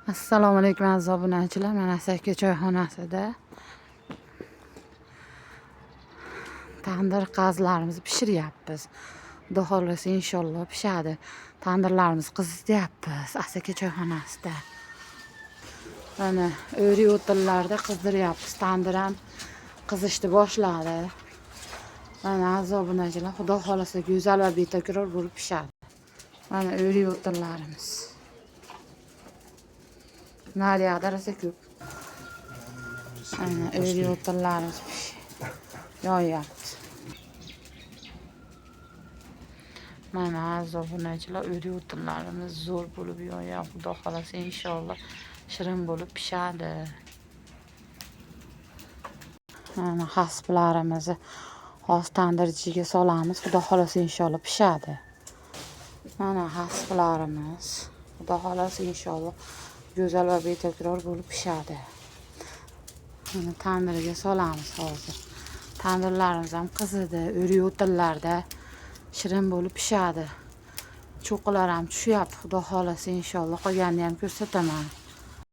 Assalomu alaykum aziz obunachilar. Mana Saka choyxonasida tandir qazlarimizni pishiryapmiz. Xudo xolasa inshaalloh pishadi. Tandirlarimiz qizityapmiz Asaka choyxonasida. Mana o'ri o'tinlarda qizdiryapmiz. Tandir ham qizishni boshladi. Mana aziz obunachilar, xudo xolasa go'zal va betakror bo'lib pishadi. Mana o'ri o'tinlarimiz. Naryoqda rosa ko'p. Ana o'ri o'tinlarimiz yoyapti. Mana aziz obunachilar, o'ri o'tinlarimiz zo'r bo'lib yoyapti. Xudo xolasa inshaalloh shirin bo'lib pishadi. Mana hasblarimizni hozir tandir ichiga solamiz. Xudo xolasa inshaalloh pishadi. Mana hasblarimiz xudo xolasa inshaalloh go'zal va betakror bo'lib pishadi. Mana tandirga solamiz hozir. Tandirlarimiz ham qizidi, o'ri o'tinlarda shirin bo'lib pishadi. Cho'qqilar ham tushyapti. Xudo xolasa inshaalloh qolganini ham ko'rsataman.